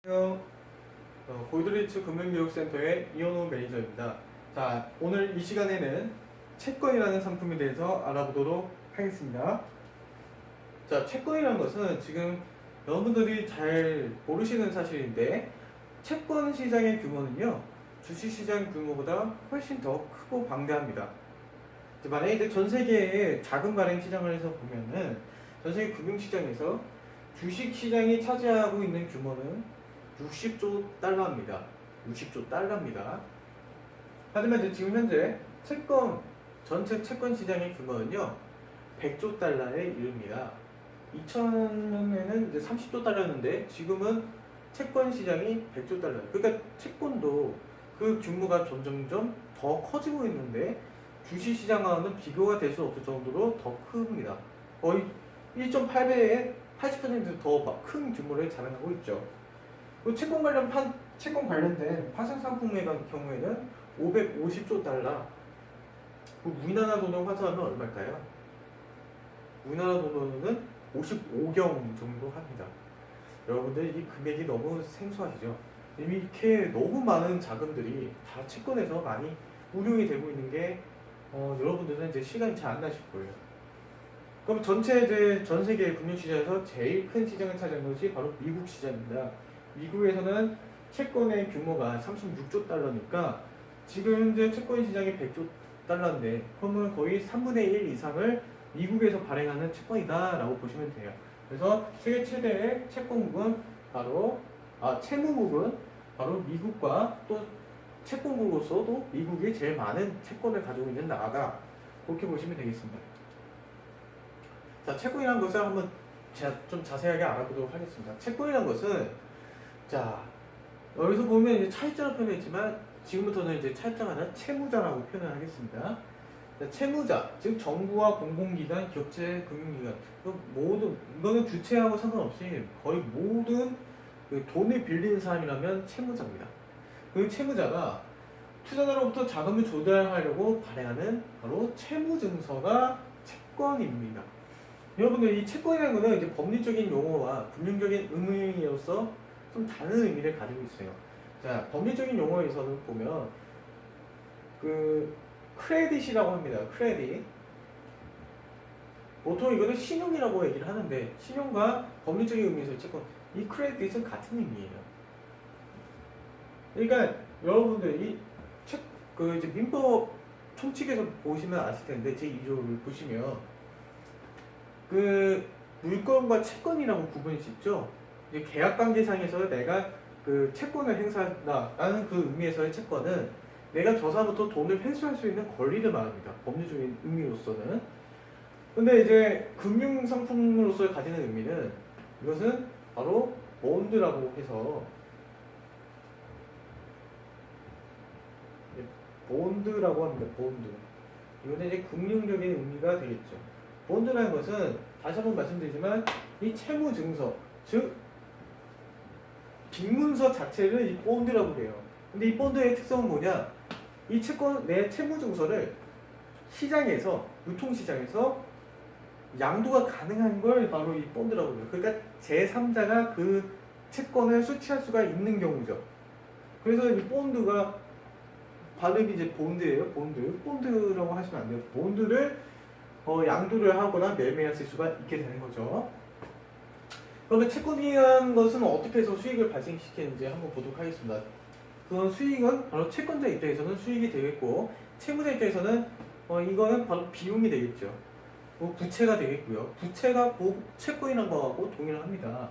안녕하세요. 골드리츠 금융교육센터의 이현호 매니저입니다. 자, 오늘 이 시간에는 채권이라는 상품에 대해서 알아보도록 하겠습니다. 자, 채권이라는 것은 지금 여러분들이 잘 모르시는 사실인데, 채권 시장의 규모는요, 주식 시장 규모보다 훨씬 더 크고 방대합니다. 만약에 이제 전 세계의 자금 발행 시장을 해서 보면은, 전 세계 금융시장에서 주식 시장이 차지하고 있는 규모는 60조 달러입니다. 60조 달러입니다. 하지만 이제 지금 현재 전체 채권 시장의 규모는요, 100조 달러에 이릅니다. 2000년에는 이제 30조 달러였는데, 지금은 채권 시장이 100조 달러. 그러니까 채권도 그 규모가 점점점 더 커지고 있는데, 주식 시장과는 비교가 될 수 없을 정도로 더 큽니다. 거의 1.8배에 80%더 큰 규모를 자랑하고 있죠. 채권 관련된 파생 상품의 경우에는 550조 달러. 우리나라 돈으로 환산하면 얼마일까요? 우리나라 돈으로는 55경 정도 합니다. 여러분들 이 금액이 너무 생소하시죠? 이미 이렇게 너무 많은 자금들이 다 채권에서 많이 운용이 되고 있는 게 여러분들은 이제 시간이 잘 안 나실 거예요. 그럼 전 세계 금융시장에서 제일 큰 시장을 차지하는 것이 바로 미국 시장입니다. 미국에서는 채권의 규모가 36조 달러니까 지금 현재 채권 시장이 100조 달러인데 그러면 거의 3분의 1 이상을 미국에서 발행하는 채권이다 라고 보시면 돼요. 그래서 세계 최대의 채무국은 바로 미국과 또 채권국으로서도 미국이 제일 많은 채권을 가지고 있는 나라다, 그렇게 보시면 되겠습니다. 자, 채권이라는 것을 한번 좀 자세하게 알아보도록 하겠습니다. 채권이라는 것은, 자, 여기서 보면 이제 차입자로 표현했지만 지금부터는 이제 차입자가 아니라 채무자라고 표현을 하겠습니다. 자, 채무자, 즉 정부와 공공기관, 기업체, 금융기관, 이거는 주체하고 상관없이 거의 모든 그 돈을 빌리는 사람이라면 채무자입니다. 그 채무자가 투자자로부터 자금을 조달하려고 발행하는 바로 채무증서가 채권입니다. 여러분들 이 채권이라는 것은 이제 법리적인 용어와 금융적인 의미로서 좀 다른 의미를 가지고 있어요. 자, 법리적인 용어에서는 보면 그 크레딧이라고 합니다. 크레딧. 보통 이거는 신용이라고 얘기를 하는데, 신용과 법리적인 의미에서 채권, 이 크레딧은 같은 의미예요. 그러니까 여러분들 이제 민법 총칙에서 보시면 아실 텐데, 제2조를 보시면 그 물건과 채권이라고 구분이 짓죠. 계약관계상에서 내가 그 채권을 행사한다라는 그 의미에서의 채권은 내가 저 사람부터 돈을 회수할 수 있는 권리를 말합니다. 법률적인 의미로서는. 근데 이제 금융상품으로서 가지는 의미는, 이것은 바로 본드라고 해서, 본드라고 합니다. 본드. 이거는 이제 금융적인 의미가 되겠죠. 본드라는 것은 다시 한번 말씀드리지만 이 채무증서, 즉 빈문서 자체를 이 본드라고 해요. 근데 이 본드의 특성은 뭐냐? 이 내 채무증서를 시장에서, 유통시장에서 양도가 가능한 걸 바로 이 본드라고 해요. 그러니까 제3자가 그 채권을 수취할 수가 있는 경우죠. 그래서 이 본드가 발음이 이제 본드예요. 본드라고 하시면 안 돼요. 본드를 양도를 하거나 매매하실 수가 있게 되는 거죠. 그러면 채권이라는 것은 어떻게 해서 수익을 발생시키는지 한번 보도록 하겠습니다. 그건 수익은 바로 채권자 입장에서는 수익이 되겠고, 채무자 입장에서는 이거는 바로 비용이 되겠죠. 부채가 되겠고요. 부채가 채권이라는 거하고 동일합니다.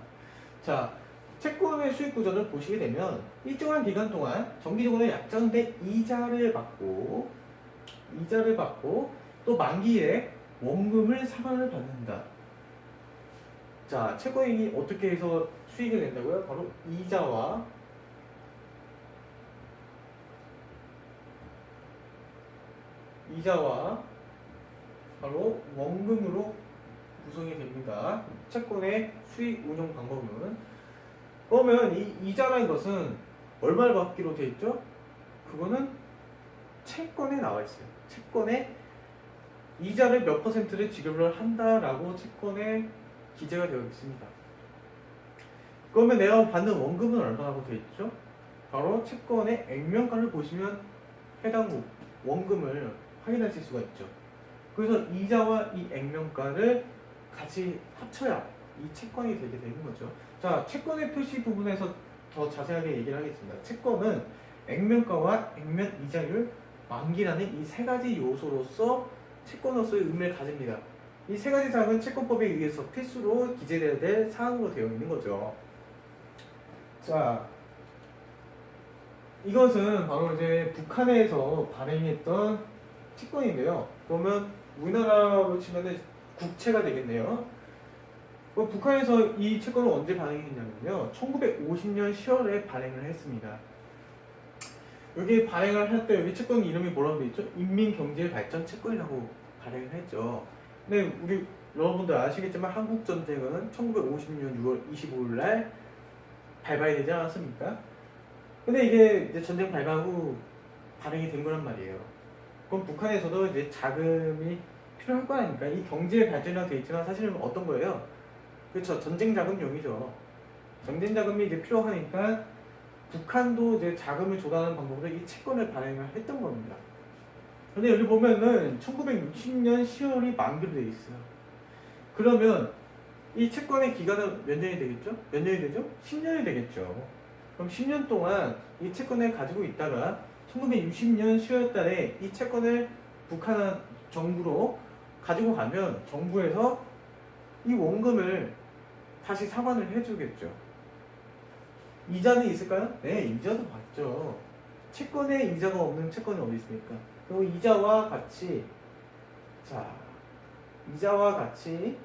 자, 채권의 수익 구조를 보시게 되면 일정한 기간 동안 정기적으로 약정된 이자를 받고 또 만기에 원금을 상환을 받는다. 자, 채권이 어떻게 해서 수익을 낸다고요? 바로 이자와 바로 원금으로 구성이 됩니다. 채권의 수익 운용 방법은. 그러면 이 이자라는 것은 얼마를 받기로 되어 있죠? 그거는 채권에 나와 있어요. 채권에 이자를 몇 %를 지급을 한다라고 채권에 기재가 되어 있습니다. 그러면 내가 받는 원금은 얼마라고 되어 있죠? 바로 채권의 액면가를 보시면 해당 원금을 확인하실 수가 있죠. 그래서 이자와 이 액면가를 같이 합쳐야 이 채권이 되게 되는 거죠. 자, 채권의 표시 부분에서 더 자세하게 얘기를 하겠습니다. 채권은 액면가와 액면 이자율, 만기라는 이 세 가지 요소로서 채권으로서의 의미를 가집니다. 이 세 가지 사항은 채권법에 의해서 필수로 기재되어야 될 사항으로 되어 있는 거죠. 자, 이것은 바로 이제 북한에서 발행했던 채권인데요. 그러면 우리나라로 치면은 국채가 되겠네요. 북한에서 이 채권을 언제 발행했냐면요. 1950년 10월에 발행을 했습니다. 여기 발행을 할 때 여기 채권 이름이 뭐라고 되어 있죠? 인민경제발전 채권이라고 발행을 했죠. 근데 우리 여러분들 아시겠지만 한국전쟁은 1950년 6월 25일 날 발발이 되지 않았습니까? 근데 이게 이제 전쟁 발발 후 발행이 된 거란 말이에요. 그럼 북한에서도 이제 자금이 필요할 거 아닙니까? 이 경제 발전이라고 되어 있지만 사실은 어떤 거예요? 그렇죠. 전쟁 자금용이죠. 전쟁 자금이 이제 필요하니까 북한도 이제 자금을 조달하는 방법으로 이 채권을 발행을 했던 겁니다. 근데 여기 보면은 1960년 10월이 만기로 되어 있어요. 그러면 이 채권의 기간은 몇 년이 되겠죠? 몇 년이 되죠? 10년이 되겠죠. 그럼 10년 동안 이 채권을 가지고 있다가 1960년 10월 달에 이 채권을 북한 정부로 가지고 가면 정부에서 이 원금을 다시 상환을 해주겠죠. 이자는 있을까요? 네, 이자도 받죠. 채권에 이자가 없는 채권이 어디 있습니까? 그리고 이자와 같이 이자와 같이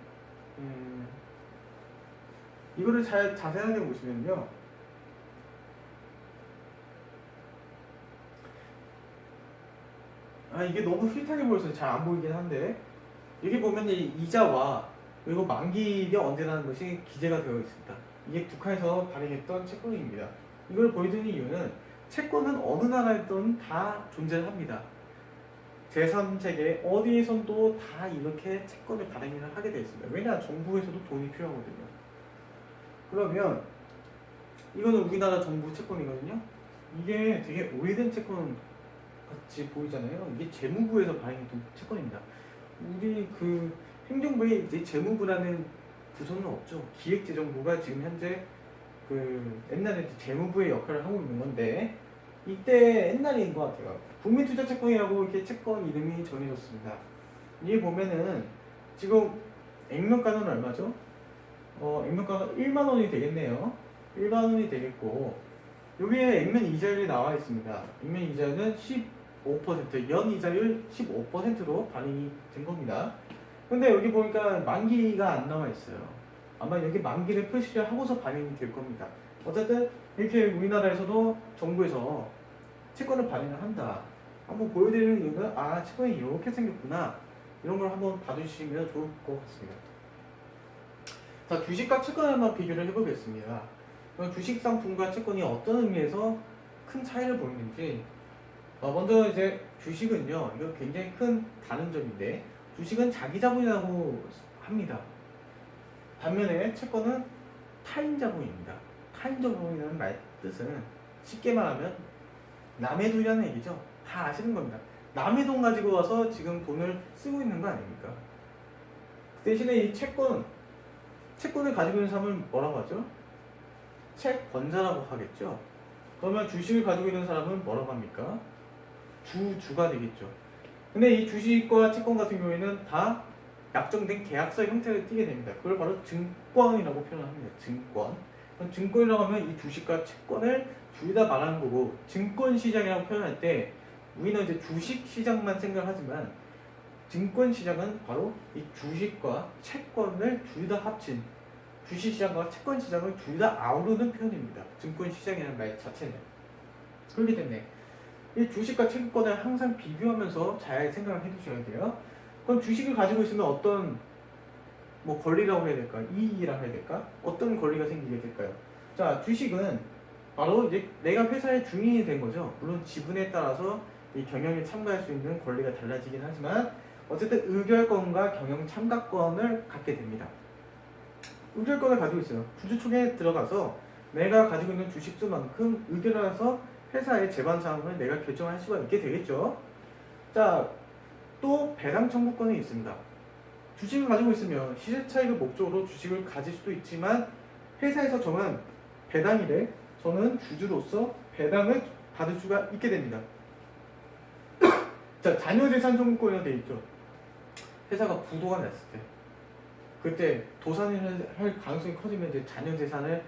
이거를 잘 자세하게 보시면요. 이게 너무 흐릿하게 보여서 잘 안 보이긴 한데 여기 보면 이 이자와 그리고 만기가 언제 나는 것이 기재가 되어 있습니다. 이게 북한에서 발행했던 채권입니다. 이걸 보여드리는 이유는 채권은 어느 나라에든 다 존재를 합니다. 제3세계 어디에선도 다 이렇게 채권을 발행을 하게 되어 있습니다. 왜냐? 정부에서도 돈이 필요하거든요. 그러면 이거는 우리나라 정부 채권이거든요. 이게 되게 오래된 채권 같이 보이잖아요. 이게 재무부에서 발행했던 채권입니다. 우리 그 행정부에 이제 재무부라는 부서는 없죠. 기획재정부가 지금 현재 그 옛날에 재무부의 역할을 하고 있는 건데 이때 옛날인 것 같아요. 국민투자채권이라고 이렇게 채권 이름이 정해졌습니다. 여기 보면은 지금 액면가는 얼마죠? 액면가가 1만 원이 되겠네요. 1만 원이 되겠고 여기에 액면 이자율이 나와 있습니다. 액면 이자율은 15%, 연 이자율 15%로 발행이 된 겁니다. 근데 여기 보니까 만기가 안 나와 있어요. 아마 여기 만기를 표시를 하고서 발행이 될 겁니다. 어쨌든 이렇게 우리나라에서도 정부에서 채권을 발행을 한다. 한번 보여드리는 이유가 채권이 이렇게 생겼구나. 이런 걸 한번 봐주시면 좋을 것 같습니다. 자, 주식과 채권을 한번 비교를 해보겠습니다. 주식 상품과 채권이 어떤 의미에서 큰 차이를 보이는지 먼저 이제 주식은요, 이거 굉장히 큰 다른 점인데 주식은 자기 자본이라고 합니다. 반면에 채권은 타인 자본입니다. 타인 자본이라는 말 뜻은 쉽게 말하면 남의 돈이라는 얘기죠. 다 아시는 겁니다. 남의 돈 가지고 와서 지금 돈을 쓰고 있는 거 아닙니까? 대신에 이 채권을 가지고 있는 사람을 뭐라고 하죠? 채권자라고 하겠죠. 그러면 주식을 가지고 있는 사람은 뭐라고 합니까? 주가 되겠죠. 근데 이 주식과 채권 같은 경우에는 다 약정된 계약서 형태를 띠게 됩니다. 그걸 바로 증권이라고 표현합니다. 증권. 증권이라고 하면 이 주식과 채권을 둘 다 말하는 거고, 증권시장이라고 표현할 때 우리는 이제 주식시장만 생각하지만 증권시장은 바로 이 주식과 채권을 둘 다 합친 주식시장과 채권시장을 둘 다 아우르는 표현입니다. 증권시장이라는 말 자체는. 그렇기 때문에 이 주식과 채권을 항상 비교하면서 잘 생각을 해두셔야 돼요. 그럼 주식을 가지고 있으면 어떤 권리라고 해야 될까? 이익이라고 해야 될까? 어떤 권리가 생기게 될까요? 자, 주식은 바로 이제 내가 회사의 주인이 된 거죠. 물론 지분에 따라서 이 경영에 참가할 수 있는 권리가 달라지긴 하지만 어쨌든 의결권과 경영 참가권을 갖게 됩니다. 의결권을 가지고 있어요. 주주총회에 들어가서 내가 가지고 있는 주식수만큼 의결을 해서 회사의 재반 사항을 내가 결정할 수가 있게 되겠죠. 자, 또 배당 청구권이 있습니다. 주식을 가지고 있으면 시세 차익을 목적으로 주식을 가질 수도 있지만 회사에서 정한 배당일에 저는 주주로서 배당을 받을 수가 있게 됩니다. 자, 자녀재산 청구권이라고 되어 있죠. 회사가 부도가 났을 때 그때 도산을 할 가능성이 커지면 이제 자녀재산을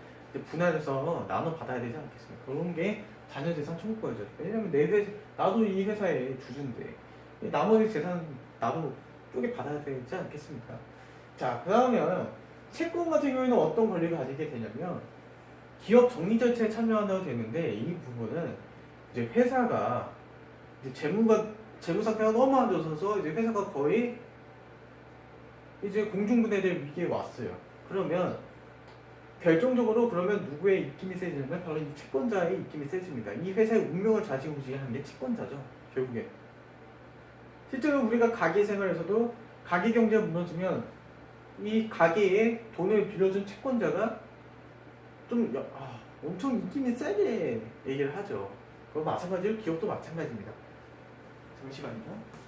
분할해서 나눠 받아야 되지 않겠습니까? 그런 게 자녀재산 청구권이죠. 왜냐면 나도 이 회사의 주주인데 나머지 재산 나도 쪼개 받아야 되지 않겠습니까? 자, 그 다음에 채권 같은 경우에는 어떤 권리를 가지게 되냐면 기업 정리 절차에 참여하게 되는데 이 부분은 이제 회사가 이제 재무 상태가 너무 안 좋아서 이제 회사가 거의 이제 공중분해될 위기에 왔어요. 그러면 결정적으로 그러면 누구의 입김이 세지냐면 바로 이 채권자의 입김이 세집니다. 이 회사의 운명을 좌지우지하는 게 채권자죠. 결국에 실제로 우리가 가게 생활에서도 가게 경제가 무너지면 이 가게에 돈을 빌려준 채권자가 좀 엄청 입김이 세게 얘기를 하죠. 그거 마찬가지로 기업도 마찬가지입니다. 잠시만요.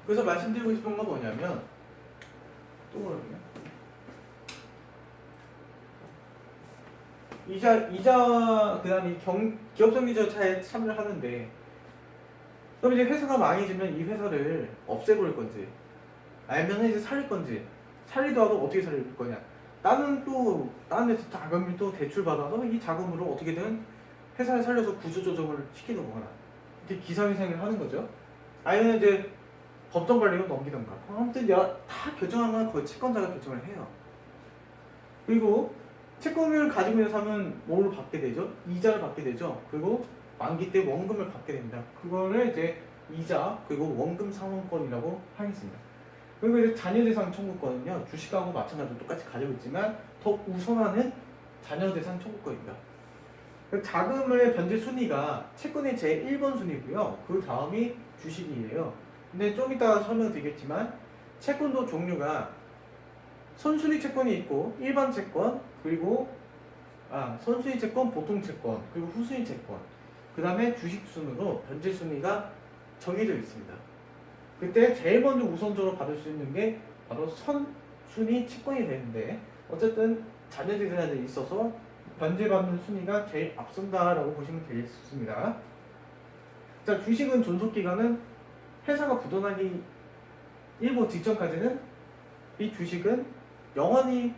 그래서 말씀드리고 싶은 건 뭐냐면 또 뭐냐면 이자 그다음에 기업 정리 절차에 참여를 하는데 그럼 이제 회사가 망해지면 이 회사를 없애버릴 건지 아니면 이제 살릴 건지 살리더라도 어떻게 살릴 거냐 나는 또 다른 데서 자금을 또 대출 받아서 이 자금으로 어떻게든 회사를 살려서 구조조정을 시키는 거나 이렇게 기사회생을 하는 거죠. 아니면 이제 법정 관리로 넘기던가 아무튼 다 결정한 건 거의 채권자가 결정을 해요. 그리고 채권을 가지고 있는 사람은 뭘 받게 되죠? 이자를 받게 되죠. 그리고 만기 때 원금을 받게 됩니다. 그거를 이제 이자 그리고 원금 상환권이라고 하겠습니다. 그리고 이제 자녀재산 청구권은요 주식하고 마찬가지로 똑같이 가지고 있지만 더 우선하는 자녀재산 청구권입니다. 자금의 변제 순위가 채권의 제1번 순위고요. 그 다음이 주식이에요. 근데 좀 이따 설명드리겠지만 채권도 종류가 선순위 채권이 있고 일반 채권 그리고 선순위 채권, 보통 채권 그리고 후순위 채권 그 다음에 주식 순으로 변제 순위가 정해져 있습니다. 그때 제일 먼저 우선적으로 받을 수 있는 게 바로 선순위 채권이 되는데 어쨌든 자녀재산에 있어서 변제받는 순위가 제일 앞선다라고 보시면 되겠습니다. 자, 주식은 존속기간은 회사가 부도나기 일보 직전까지는 이 주식은 영원히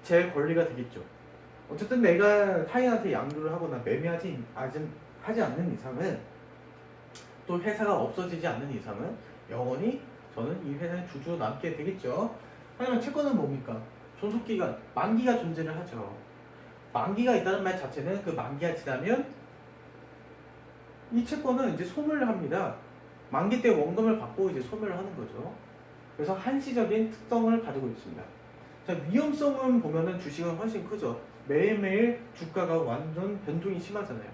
제 권리가 되겠죠. 어쨌든 내가 타인한테 양도를 하거나 매매하지 않는 이상은 또 회사가 없어지지 않는 이상은 영원히 저는 이 회사의 주주로 남게 되겠죠. 하지만 채권은 뭡니까? 존속기간, 만기가 존재를 하죠. 만기가 있다는 말 자체는 그 만기가 지나면 이 채권은 이제 소멸을 합니다. 만기 때 원금을 받고 이제 소멸을 하는 거죠. 그래서 한시적인 특성을 가지고 있습니다. 자, 위험성은 보면은 주식은 훨씬 크죠. 매일매일 주가가 완전 변동이 심하잖아요.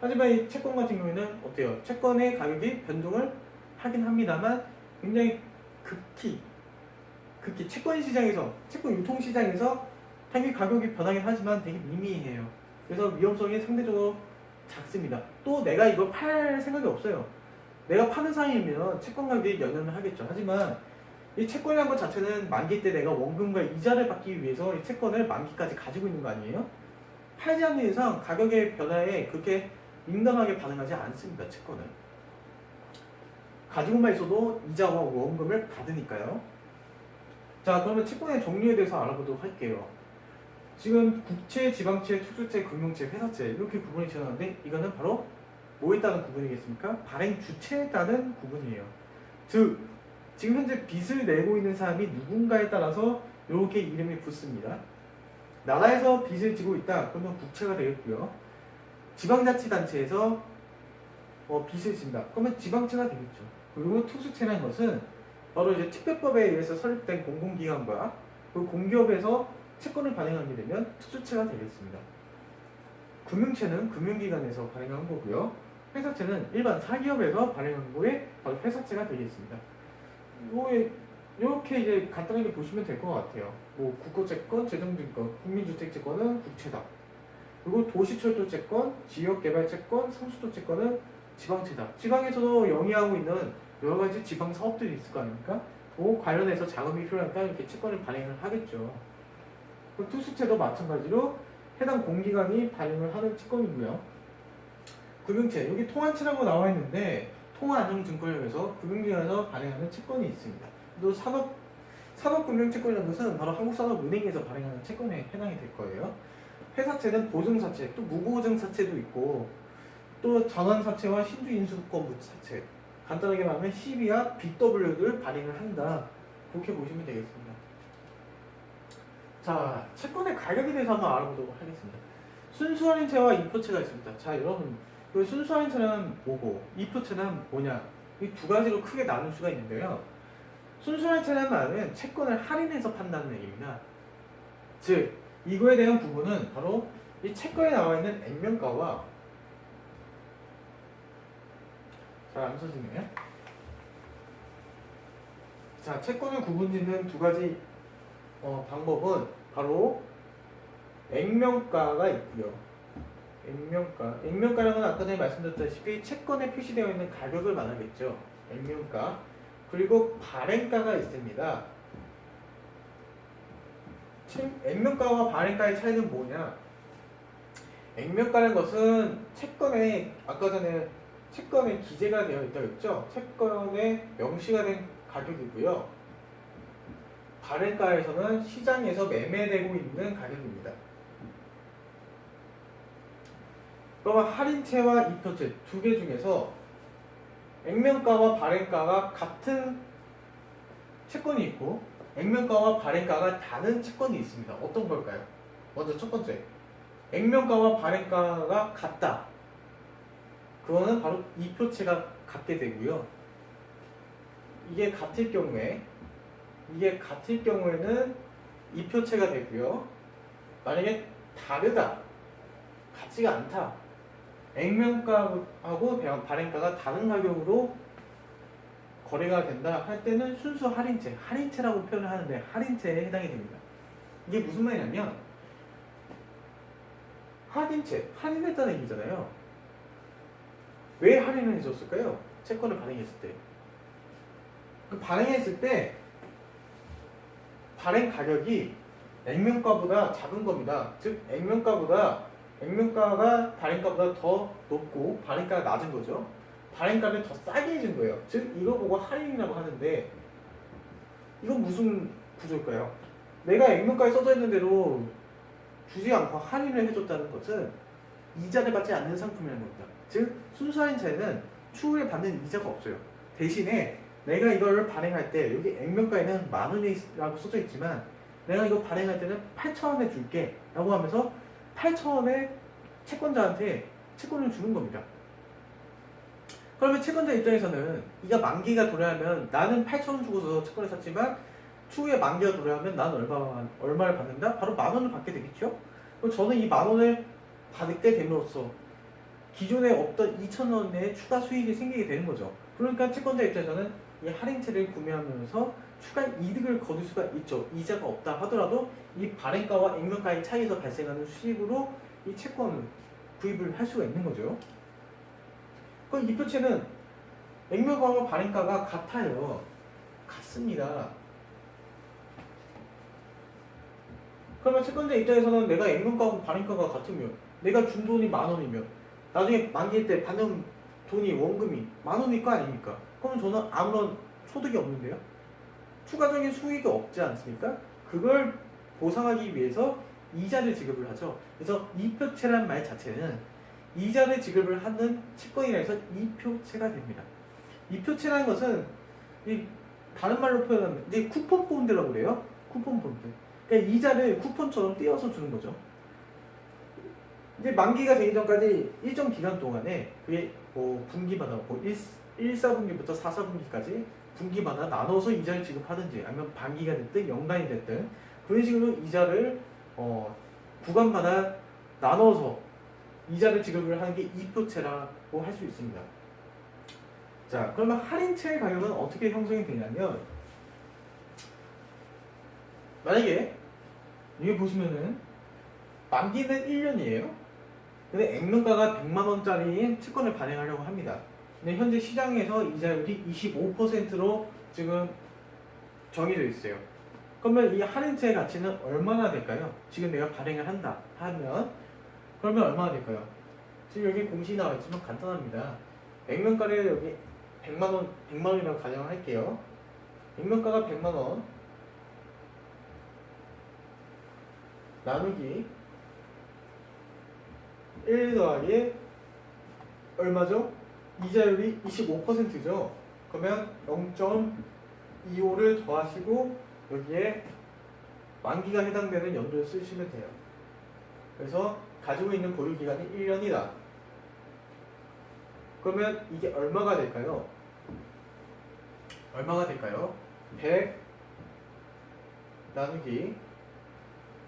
하지만 이 채권 같은 경우에는 어때요? 채권의 가격이 변동을 하긴 합니다만 굉장히 극히 채권 시장에서 채권 유통 시장에서 당연히 가격이 변하긴 하지만 되게 미미해요. 그래서 위험성이 상대적으로 작습니다. 또 내가 이걸 팔 생각이 없어요. 내가 파는 상황이면 채권 가격에 연연을 하겠죠. 하지만 이 채권이라는 것 자체는 만기 때 내가 원금과 이자를 받기 위해서 이 채권을 만기까지 가지고 있는 거 아니에요? 팔지 않는 이상 가격의 변화에 그렇게 민감하게 반응하지 않습니다. 채권은 가지고만 있어도 이자와 원금을 받으니까요. 자, 그러면 채권의 종류에 대해서 알아보도록 할게요. 지금 국채, 지방채, 특수채, 금융채, 회사채 이렇게 구분이 지어놨는데 이거는 바로 뭐에 따른 구분이겠습니까? 발행 주체에 따른 구분이에요. 즉 지금 현재 빚을 내고 있는 사람이 누군가에 따라서 이렇게 이름이 붙습니다. 나라에서 빚을 지고 있다 그러면 국채가 되겠고요. 지방자치단체에서 빚을 진다 그러면 지방채가 되겠죠. 그리고 특수채라는 것은 바로 이제 특별법에 의해서 설립된 공공기관과 그 공기업에서 채권을 발행하게 되면 특수채가 되겠습니다. 금융채는 금융기관에서 발행한 거고요. 회사채는 일반 사기업에서 발행한 거에 바로 회사채가 되겠습니다. 이렇게 이제 간단하게 보시면 될 것 같아요. 뭐 국고채권, 재정증권, 국민주택채권은 국채다. 그리고 도시철도채권, 지역개발채권, 상수도채권은 지방채다. 지방에서도 영위하고 있는 여러 가지 지방 사업들이 있을 거 아닙니까? 그 관련해서 자금이 필요하니까 이렇게 채권을 발행을 하겠죠. 그 투수채도 마찬가지로 해당 공기관이 발행을 하는 채권이고요. 금융채, 여기 통한채라고 나와 있는데 통화안정증권협에서 금융기관에서 발행하는 채권이 있습니다. 또 산업금융채권이라는 것은 바로 한국산업은행에서 발행하는 채권에 해당이 될 거예요. 회사채는 보증사채, 또 무보증사채도 있고 또 전환사채와 신주인수권부사채, 간단하게 말하면 CB와 BW를 발행을 한다. 그렇게 보시면 되겠습니다. 자, 채권의 가격에 대해서 한번 알아보도록 하겠습니다. 순수할인채와 이표채가 있습니다. 자, 여러분, 그 순수할인채는 뭐고 이표채는 뭐냐? 이 두 가지로 크게 나눌 수가 있는데요. 순수할인채라는 말은 채권을 할인해서 판다는 얘기입니다. 즉, 이거에 대한 부분은 바로 이 채권에 나와 있는 액면가와 잘 안 써지네요. 자, 채권을 구분짓는 두 가지 방법은 바로 액면가가 있고요. 액면가라는 건 아까 전에 말씀드렸다시피 채권에 표시되어 있는 가격을 말하겠죠. 액면가. 그리고 발행가가 있습니다. 액면가와 발행가의 차이는 뭐냐? 액면가라는 것은 채권에 아까 전에 채권에 기재가 되어 있다고 했죠. 채권에 명시가 된 가격이고요. 발행가에서는 시장에서 매매되고 있는 가격입니다. 그러면 할인채와 이표채 두 개 중에서 액면가와 발행가가 같은 채권이 있고 액면가와 발행가가 다른 채권이 있습니다. 어떤 걸까요? 먼저 첫 번째, 액면가와 발행가가 같다. 그거는 바로 이표채가 같게 되고요. 이게 같을 경우에는 이표채가 되고요. 만약에 다르다, 같지가 않다, 액면가하고 발행가가 다른 가격으로 거래가 된다 할 때는 순수 할인채라고 표현을 하는데 할인채에 해당이 됩니다. 이게 무슨 말이냐면 할인했다는 얘기잖아요. 왜 할인을 해줬을까요? 채권을 발행했을 때. 그 발행했을 때 발행 가격이 액면가보다 작은 겁니다. 즉 액면가가 발행가보다 더 높고 발행가가 낮은 거죠. 발행가를 더 싸게 해준 거예요. 즉 이거 보고 할인이라고 하는데 이건 무슨 구조일까요? 내가 액면가에 써져 있는 대로 주지 않고 할인을 해줬다는 것은 이자를 받지 않는 상품이라는 겁니다. 즉 순수 할인채는 추후에 받는 이자가 없어요. 대신에 내가 이걸 발행할 때 여기 액면가에는 10,000원이라고 써져 있지만 내가 이거 발행할 때는 8,000원에 줄게 라고 하면서 8,000원에 채권자한테 채권을 주는 겁니다. 그러면 채권자 입장에서는 이가 만기가 도래하면 나는 8,000원 주고서 채권을 샀지만 추후에 만기가 도래하면 나는 얼마를 받는다? 바로 10,000원을 받게 되겠죠? 그럼 저는 이 10,000원을 받게 됨으로써 기존에 없던 2,000원의 추가 수익이 생기게 되는 거죠. 그러니까 채권자 입장에서는 이 할인채를 구매하면서 추가 이득을 거둘 수가 있죠. 이자가 없다 하더라도 이 발행가와 액면가의 차이에서 발생하는 수익으로 이 채권을 구입을 할 수가 있는 거죠. 그럼 이표채는 액면가와 발행가가 같아요. 같습니다. 그러면 채권자 입장에서는 내가 액면가하고 발행가가 같으면 내가 준 돈이 10,000원이면 나중에 만기일 때 받는 돈이 원금이 10,000원일 거 아닙니까? 그러면 저는 아무런 소득이 없는데요? 추가적인 수익이 없지 않습니까? 그걸 보상하기 위해서 이자를 지급을 하죠. 그래서 이표채란 말 자체는 이자를 지급을 하는 채권이라 해서 이표채가 됩니다. 이표채라는 것은 다른 말로 표현하면 이제 쿠폰 본드라고 그래요. 쿠폰 본드. 그러니까 이자를 쿠폰처럼 띄어서 주는 거죠. 이제 만기가 되기 전까지 일정 기간 동안에 그게 뭐 분기마다 뭐 1사분기부터 4사분기까지 분기마다 나눠서 이자를 지급하든지 아니면 반기가 됐든 연간이 됐든 그런 식으로 이자를 구간마다 나눠서 이자를 지급을 하는 게 이표채라고 할 수 있습니다. 자, 그러면 할인채의 가격은 어떻게 형성이 되냐면 만약에 여기 보시면은 만기는 1년이에요. 근데 액면가가 100만원짜리 채권을 발행하려고 합니다. 근데 현재 시장에서 이자율이 25%로 지금 정해져 있어요. 그러면 이 할인채의 가치는 얼마나 될까요? 지금 내가 발행을 한다 하면 그러면 얼마나 될까요? 지금 여기 공식이 나와 있지만 간단합니다. 액면가를 여기 100만원이라고 가정을 할게요. 액면가가 100만원 나누기 1 더하기 얼마죠? 이자율이 25%죠. 그러면 0.25를 더하시고 여기에 만기가 해당되는 연도를 쓰시면 돼요. 그래서 가지고 있는 보유기간이 1년이다. 그러면 이게 얼마가 될까요? 얼마가 될까요? 100 나누기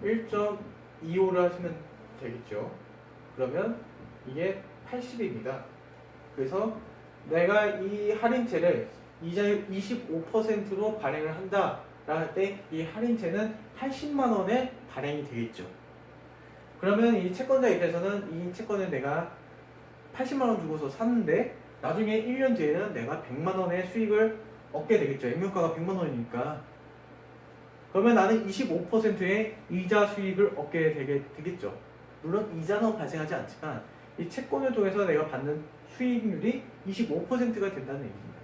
1.25를 하시면 되겠죠. 그러면 이게 80입니다. 그래서 내가 이 할인채를 이자율 25%로 발행을 한다 할 때 이 할인채는 80만원에 발행이 되겠죠. 그러면 이 채권자 입장에서는 이 채권을 내가 80만원 주고서 샀는데 나중에 1년 뒤에는 내가 100만원의 수익을 얻게 되겠죠. 액면가가 100만원이니까. 그러면 나는 25%의 이자 수익을 얻게 되겠죠. 물론 이자는 발생하지 않지만 이 채권을 통해서 내가 받는 수익률이 25%가 된다는 얘기입니다.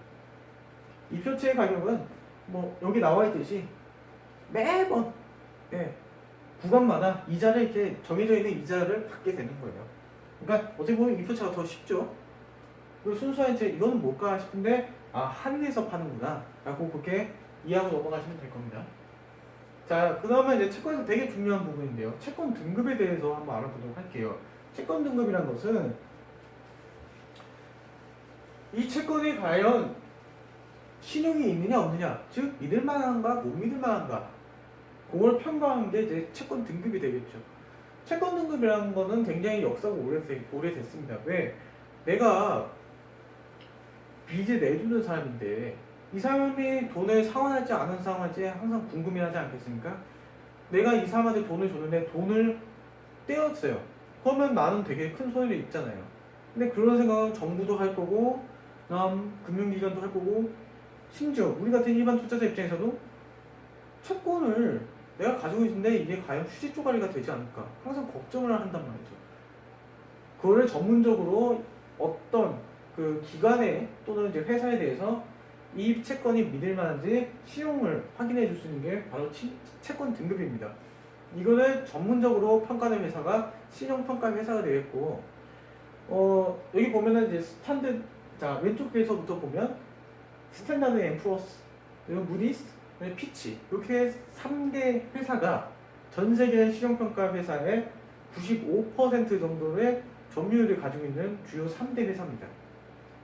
이 표체의 가격은 뭐 여기 나와 있듯이 매번 구간마다 이자를 이렇게 정해져 있는 이자를 받게 되는 거예요. 그러니까 어떻게 보면 이 표체가 더 쉽죠. 그리고 순수한 이제 이거는 뭘까 싶은데 한에서 파는구나 라고 그렇게 이해하고 넘어가시면 될 겁니다. 자, 그 다음에 이제 채권에서 되게 중요한 부분인데요. 채권 등급에 대해서 한번 알아보도록 할게요. 채권 등급이란 것은 이 채권이 과연 신용이 있느냐 없느냐, 즉 믿을만한가 못 믿을만한가, 그걸 평가하는 게 이제 채권 등급이 되겠죠. 채권 등급이라는 거는 굉장히 역사가 오래됐습니다. 왜? 내가 빚을 내주는 사람인데 이 사람이 돈을 상환할지 안 상환할지 항상 궁금해하지 않겠습니까? 내가 이 사람한테 돈을 줬는데 돈을 떼었어요. 그러면 나는 되게 큰 손해를 입잖아요. 근데 그런 생각은 정부도 할 거고 금융기관도 할 거고 심지어 우리 같은 일반 투자자 입장에서도 채권을 내가 가지고 있는데 이게 과연 휴지 쪼가리가 되지 않을까 항상 걱정을 한단 말이죠. 그거를 전문적으로 어떤 그 기관에 또는 이제 회사에 대해서 이 채권이 믿을만한지 신용을 확인해 줄 수 있는 게 바로 채권 등급입니다. 이거를 전문적으로 평가하는 회사가 신용평가 회사가 되겠고, 여기 보면은 이제 자 왼쪽에서부터 보면 스탠다드 앤 푸어스, 그리고 무디스, 그리고 피치, 이렇게 3개 회사가 전 세계 신용평가 회사의 95% 정도의 점유율을 가지고 있는 주요 3대 회사입니다.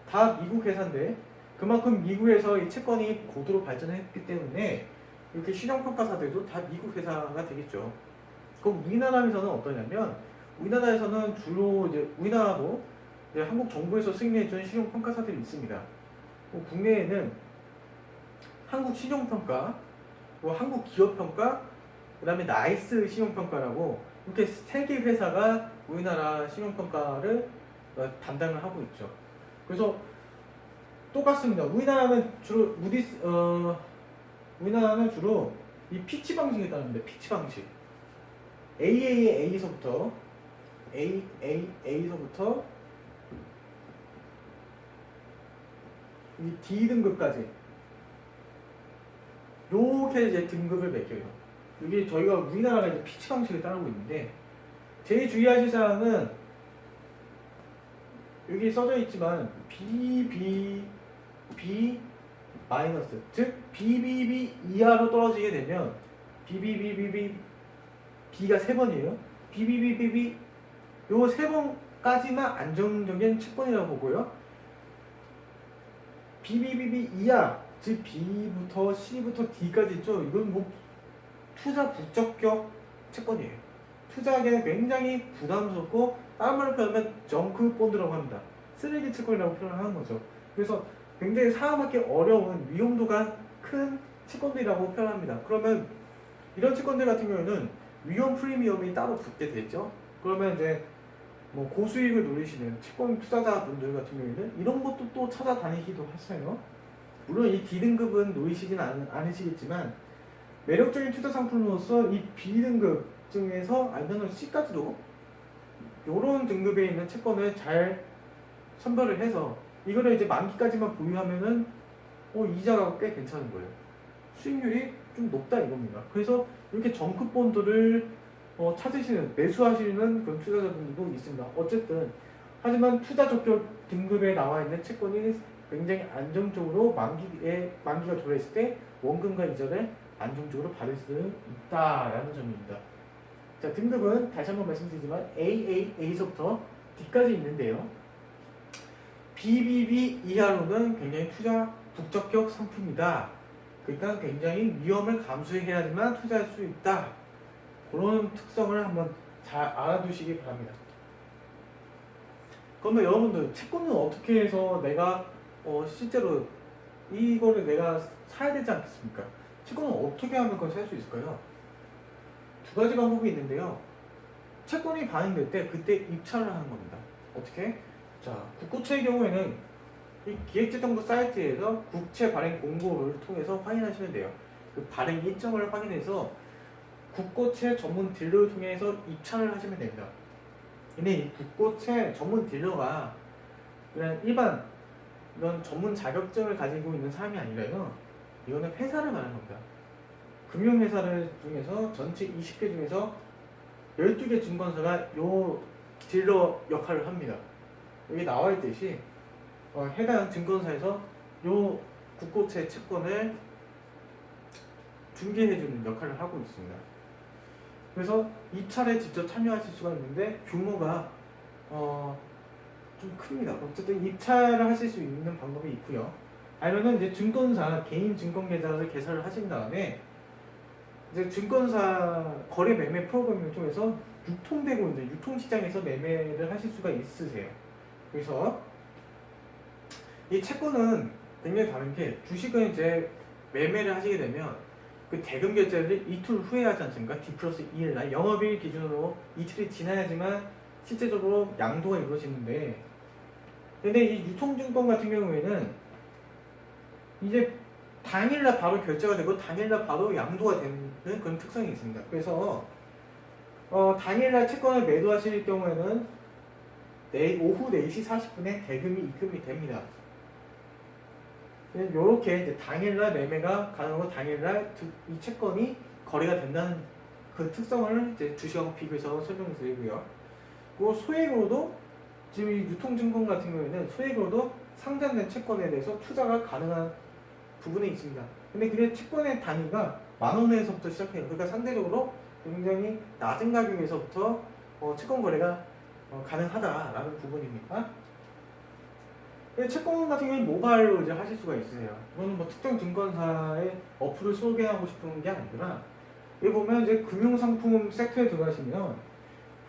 다 미국 회사인데 그만큼 미국에서 이 채권이 고도로 발전했기 때문에 이렇게 신용평가사들도 다 미국 회사가 되겠죠. 그럼 우리나라에서는 어떠냐면 우리나라에서는 주로 이제 우리나라도 이제 한국 정부에서 승인해준 신용평가사들이 있습니다. 국내에는 한국 신용평가, 한국 기업평가, 그 다음에 나이스 신용평가라고 이렇게 3개 회사가 우리나라 신용평가를 담당을 하고 있죠. 그래서 똑같습니다. 우리나라는 주로 우리나라는 주로 이 피치 방식에 따릅니다. 피치 방식. A서부터 A서부터 이 D 등급까지 요렇게 이제 등급을 매겨요. 이게 저희가 우리나라가 이제 피치 방식을 따르고 있는데 제일 주의하실 사항은 여기 써져 있지만 B 마이너스, 즉 BBB 이하로 떨어지게 되면 B가 3번이에요. BBBB 요 3번까지만 안정적인 채권이라고 보고요. BBB 이하, 즉 B부터 C부터 D까지 있죠. 이건 뭐 투자 부적격 채권이에요. 투자하기에는 굉장히 부담스럽고 다른 말로 표현하면 정크 본드라고 합니다. 쓰레기 채권이라고 표현하는 거죠. 그래서 굉장히 사용하기 어려운 위험도가 큰 채권들이라고 표현합니다. 그러면 이런 채권들 같은 경우에는 위험 프리미엄이 따로 붙게 되죠. 그러면 이제 뭐 고수익을 노리시는 채권 투자자분들 같은 경우에는 이런 것도 또 찾아다니기도 했어요. 물론 이 D등급은 노리시진 않으시겠지만 매력적인 투자 상품으로서 이 B등급 중에서 아니면 C까지도 이런 등급에 있는 채권을 잘 선별을 해서 이거를 이제 만기까지만 보유하면은 이자가 꽤 괜찮은 거예요. 수익률이 좀 높다 이겁니다. 그래서 이렇게 정크본드를 찾으시는, 매수하시는 그런 투자자분들도 있습니다. 어쨌든 하지만 투자 적격 등급에 나와 있는 채권이 굉장히 안정적으로 만기가 돌아있을 때 원금과 이자를 안정적으로 받을 수 있다라는 점입니다. 자, 등급은 다시 한번 말씀드리지만 AAA서부터 D까지 있는데요. BBB 이하로는 굉장히 투자 북적격 상품이다. 그러니까 굉장히 위험을 감수해야지만 투자할 수 있다. 그런 특성을 한번 잘 알아두시기 바랍니다. 그러면 여러분들 채권은 어떻게 해서 내가 실제로 이거를 내가 사야 되지 않겠습니까? 채권은 어떻게 하면 그걸 살 수 있을까요? 두 가지 방법이 있는데요. 채권이 발행될 때 그때 입찰을 하는 겁니다. 어떻게? 자, 국고채의 경우에는 이 기획재정부 사이트에서 국채 발행 공고를 통해서 확인하시면 돼요. 그 발행 일정을 확인해서 국고채 전문 딜러를 통해서 입찰을 하시면 됩니다. 근데 이 국고채 전문 딜러가 그냥 일반 이런 전문 자격증을 가지고 있는 사람이 아니라요. 이거는 회사를 말하는 겁니다. 금융회사를 중에서 전체 20개 중에서 12개 증권사가 요 딜러 역할을 합니다. 여기 나와 있듯이 해당 증권사에서 요 국고채 채권을 중개해주는 역할을 하고 있습니다. 그래서 입찰에 직접 참여하실 수가 있는데 규모가 좀 큽니다. 어쨌든 입찰을 하실 수 있는 방법이 있고요. 아니면은 이제 증권사 개인 증권 계좌를 개설을 하신 다음에 이제 증권사 거래 매매 프로그램을 통해서 유통되고 있는 유통시장에서 매매를 하실 수가 있으세요. 그래서 이 채권은 굉장히 다른 게 주식은 이제 매매를 하시게 되면 그 대금 결제를 이틀 후에 하지 않습니까? D+2일 날 영업일 기준으로 이틀이 지나야지만 실제적으로 양도가 이루어지는데 근데 이 유통증권 같은 경우에는 이제 당일날 바로 결제가 되고 당일날 바로 양도가 되는 그런 특성이 있습니다. 그래서 당일날 채권을 매도하실 경우에는 오후 4시 40분에 대금이 입금이 됩니다. 이렇게 이제 당일날 매매가 가능하고 당일날 이 채권이 거래가 된다는 그 특성을 이제 주식하고 비교해서 설명을 드리고요. 그리고 소액으로도 지금 이 유통증권 같은 경우에는 소액으로도 상장된 채권에 대해서 투자가 가능한 부분이 있습니다. 근데 그게 채권의 단위가 10,000원에서부터 시작해요. 그러니까 상대적으로 굉장히 낮은 가격에서부터 채권 거래가 가능하다라는 부분입니다. 채권 같은 경우는 모바일로 이제 하실 수가 있으세요. 이거는 뭐 특정 증권사의 어플을 소개하고 싶은 게 아니라 여기 보면 이제 금융상품 섹터에 들어가시면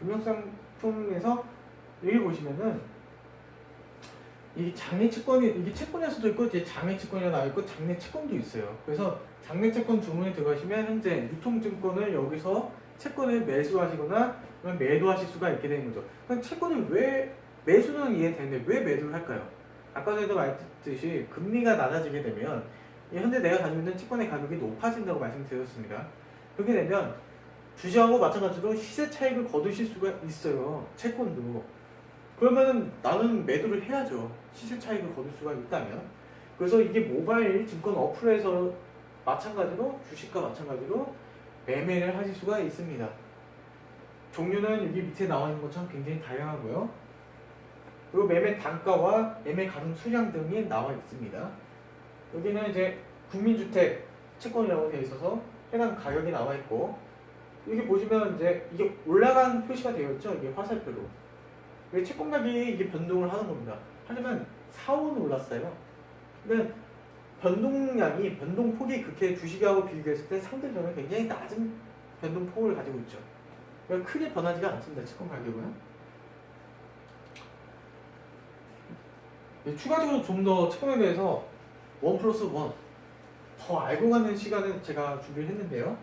금융상품에서 여기 보시면은 이 장내 채권이 이게 채권에서도 있고 이제 장내 채권이 나와 있고 장내 채권도 있어요. 그래서 장내 채권 주문에 들어가시면 현재 유통증권을 여기서 채권을 매수하시거나 매도하실 수가 있게 되는 거죠. 그럼 채권을 왜 매수는 이해되는데 왜 매도를 할까요? 아까 전에도 말했듯이 금리가 낮아지게 되면 현재 내가 가지고 있는 채권의 가격이 높아진다고 말씀드렸습니다. 그렇게 되면 주식하고 마찬가지로 시세 차익을 거두실 수가 있어요. 채권도. 그러면 나는 매도를 해야죠. 시세 차익을 거둘 수가 있다면. 그래서 이게 모바일 증권 어플에서 마찬가지로 주식과 마찬가지로 매매를 하실 수가 있습니다. 종류는 여기 밑에 나와 있는 것처럼 굉장히 다양하고요. 그리고 매매 단가와 매매 가능 수량 등이 나와 있습니다. 여기는 이제 국민주택 채권이라고 되어 있어서 해당 가격이 나와 있고 여기 보시면 이제 이게 올라간 표시가 되어 있죠. 이게 화살표로. 채권 가격이 이게 변동을 하는 겁니다. 하지만 4원 올랐어요. 근데 변동폭이 그렇게 주식하고 비교했을 때 상대적으로 굉장히 낮은 변동폭을 가지고 있죠. 그러니까 크게 변하지가 않습니다. 채권 가격은. 추가적으로 좀 더 채권에 대해서 1+1 더 알고 가는 시간을 제가 준비를 했는데요.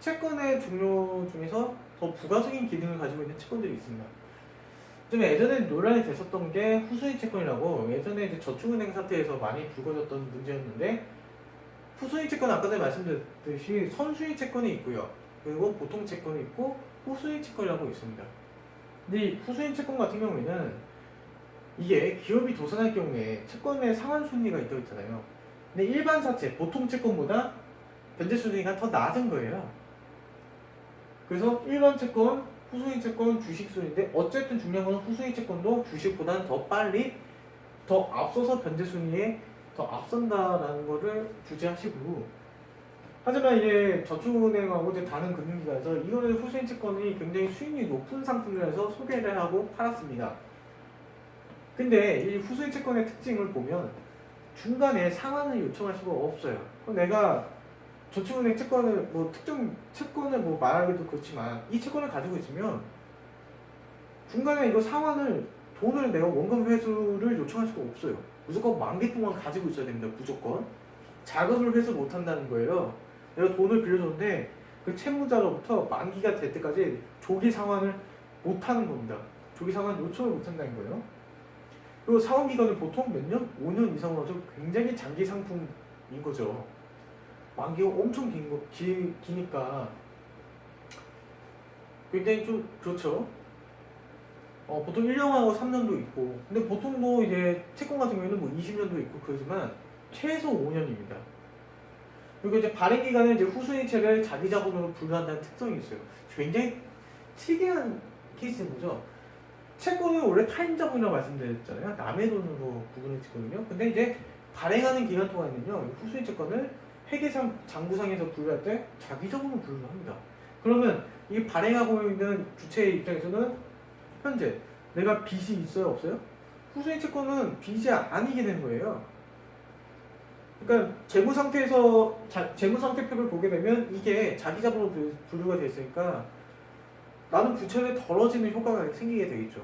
채권의 종류 중에서 더 부가적인 기능을 가지고 있는 채권들이 있습니다. 좀 예전에 논란이 됐었던 게 후순위 채권이라고 예전에 이제 저축은행 사태에서 많이 불거졌던 문제였는데 후순위 채권 아까 전에 말씀드렸듯이 선순위 채권이 있고요. 그리고 보통 채권이 있고 후순위 채권이라고 있습니다. 근데 이 후순위 채권 같은 경우에는 이게 기업이 도산할 경우에 채권의 상환 순위가 있다고 했잖아요. 근데 일반 사채, 보통 채권보다 변제 순위가 더 낮은 거예요. 그래서 일반 채권, 후순위 채권, 주식 순위인데 어쨌든 중요한 건 후순위 채권도 주식보다는 더 빨리 더 앞서서 변제 순위에 더 앞선다라는 거를 주제하시고 하지만 이제 저축은행하고 이제 다른 금융기관에서 이거는 후순위 채권이 굉장히 수익률이 높은 상품이라서 소개를 하고 팔았습니다. 근데 이 후순위 채권의 특징을 보면 중간에 상환을 요청할 수가 없어요. 그럼 내가 저축은행 채권을 뭐 특정 채권을 뭐 말하기도 그렇지만 이 채권을 가지고 있으면 중간에 이거 상환을 돈을 내가 원금 회수를 요청할 수가 없어요. 무조건 만기 동안 가지고 있어야 됩니다. 무조건 자금을 회수 못 한다는 거예요. 내가 돈을 빌려줬는데 그 채무자로부터 만기가 될 때까지 조기 상환을 못 하는 겁니다. 조기 상환 요청을 못 한다는 거예요. 그리고 상환 기간은 보통 몇 년? 5년 이상으로 해서 굉장히 장기 상품인 거죠. 만기가 엄청 기니까 굉장히 좀 그렇죠. 보통 1년하고 3년도 있고 근데 보통도 이제 채권 같은 경우에는 뭐 20년도 있고 그러지만 최소 5년입니다. 그리고 이제 발행 기간은 이제 후순위채를 자기 자본으로 분류한다는 특성이 있어요. 굉장히 특이한 케이스인 거죠. 채권은 원래 타인 자본이라고 말씀드렸잖아요. 남의 돈으로 구분을 짓거든요. 근데 이제 발행하는 기간 동안에는요, 후순위 채권을 회계상 장부상에서 분류할 때 자기 자본으로 분류를 합니다. 그러면 이 발행하고 있는 주체의 입장에서는 현재 내가 빚이 있어요, 없어요? 후순위 채권은 빚이 아니게 된 거예요. 그러니까 재무 상태에서 재무 상태표를 보게 되면 이게 자기 자본으로 분류가 돼 있으니까 나는 부채를 덜어지는 효과가 생기게 되겠죠.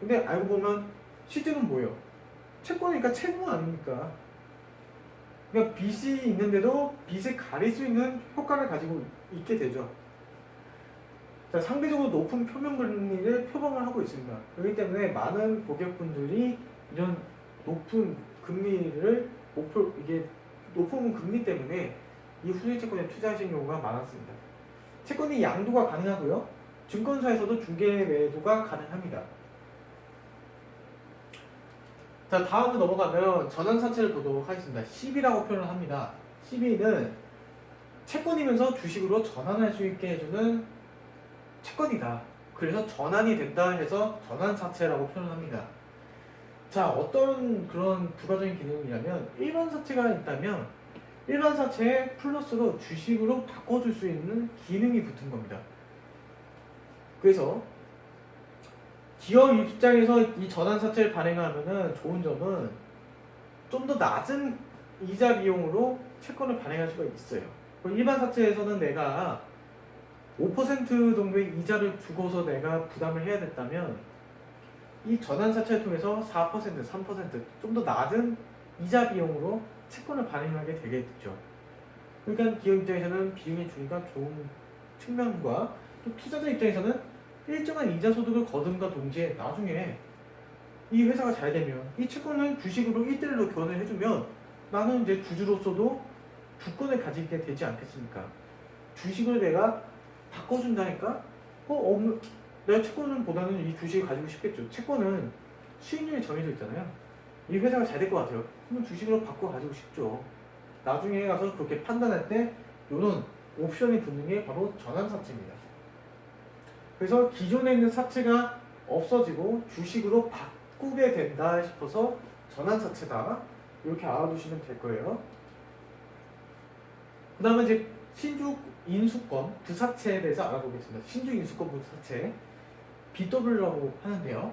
근데 알고 보면 실제는 뭐예요? 채권이니까 채무 아닙니까? 그러니까 빚이 있는데도 빚을 가릴 수 있는 효과를 가지고 있게 되죠. 자, 상대적으로 높은 표면금리를 표방을 하고 있습니다. 그렇기 때문에 많은 고객분들이 이런 높은 금리를 이게 높은 금리 때문에 이 후순위 채권에 투자하시는 경우가 많았습니다. 채권이 양도가 가능하고요. 증권사에서도 중개 매도가 가능합니다. 자, 다음으로 넘어가면 전환사채를 보도록 하겠습니다. CB라고 표현을 합니다. CB는 채권이면서 주식으로 전환할 수 있게 해주는 채권이다. 그래서 전환이 된다 해서 전환사채라고 표현합니다. 자, 어떤 그런 부가적인 기능이냐면 일반 사채가 있다면 일반 사채에 플러스로 주식으로 바꿔줄 수 있는 기능이 붙은 겁니다. 그래서 기업 입장에서 이 전환사채를 발행하면은 좋은 점은 좀 더 낮은 이자 비용으로 채권을 발행할 수가 있어요. 일반 사채에서는 내가 5% 정도의 이자를 주고서 내가 부담을 해야 됐다면 이 전환사채를 통해서 4%, 3% 좀 더 낮은 이자 비용으로 채권을 발행하게 되겠죠. 그러니까 기업 입장에서는 비용이 주니까 좋은 측면과 또 투자자 입장에서는 일정한 이자 소득을 거둔과 동시에 나중에 이 회사가 잘 되면 이 채권을 주식으로 1대1로 교환을 해주면 나는 이제 주주로서도 주권을 가지게 되지 않겠습니까? 주식을 내가 바꿔준다니까? 내가 채권보다는 이 주식을 가지고 싶겠죠. 채권은 수익률이 정해져 있잖아요. 이 회사가 잘 될 것 같아요. 그러면 주식으로 바꿔 가지고 싶죠. 나중에 가서 그렇게 판단할 때 이런 옵션이 붙는 게 바로 전환사채입니다. 그래서 기존에 있는 사채가 없어지고 주식으로 바꾸게 된다 싶어서 전환사채다. 이렇게 알아두시면 될 거예요. 그 다음에 이제 신주 인수권 부사채에 대해서 알아보겠습니다. 신주 인수권 부사채 BW라고 하는데요.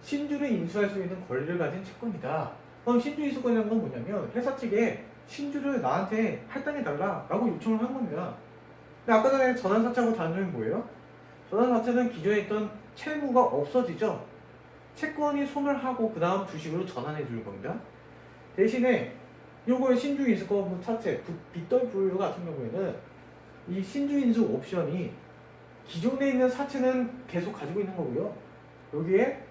신주를 인수할 수 있는 권리를 가진 채권이다. 그럼 신주 인수권이라는 건 뭐냐면 회사 측에 신주를 나한테 할당해달라 라고 요청을 한 겁니다. 근데 아까 전에 전환사채하고 다른 점이 뭐예요? 전환사채는 기존에 있던 채무가 없어지죠. 채권이 소멸하고 그 다음 주식으로 전환해 줄 겁니다. 대신에 요거의 신주 인수권 부사채 BW 같은 경우에는 이 신주인수 옵션이 기존에 있는 사채는 계속 가지고 있는 거고요. 여기에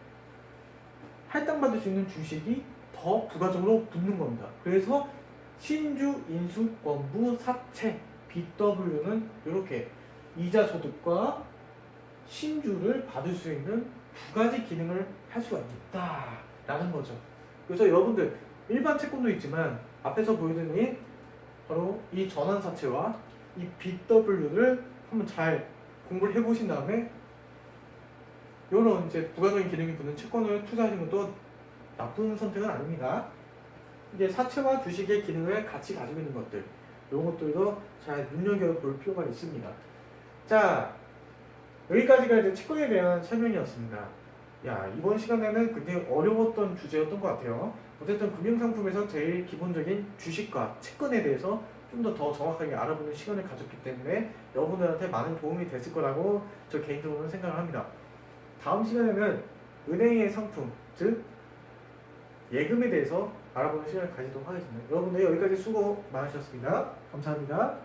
할당받을 수 있는 주식이 더 부가적으로 붙는 겁니다. 그래서 신주인수권부 사채 BW는 이렇게 이자 소득과 신주를 받을 수 있는 두 가지 기능을 할 수가 있다라는 거죠. 그래서 여러분들 일반 채권도 있지만 앞에서 보여드린 바로 이 전환사채와 이 BW를 한번 잘 공부를 해보신 다음에 이런 이제 부가적인 기능이 붙는 채권을 투자하시는 것도 나쁜 선택은 아닙니다. 이제 사채와 주식의 기능을 같이 가지고 있는 것들, 이런 것들도 잘 눈여겨볼 필요가 있습니다. 자, 여기까지가 이제 채권에 대한 설명이었습니다. 야, 이번 시간에는 굉장히 어려웠던 주제였던 것 같아요. 어쨌든 금융상품에서 제일 기본적인 주식과 채권에 대해서 좀 더 정확하게 알아보는 시간을 가졌기 때문에 여러분들한테 많은 도움이 됐을 거라고 저 개인적으로는 생각을 합니다. 다음 시간에는 은행의 상품, 즉 예금에 대해서 알아보는 시간을 가지도록 하겠습니다. 여러분들 여기까지 수고 많으셨습니다. 감사합니다.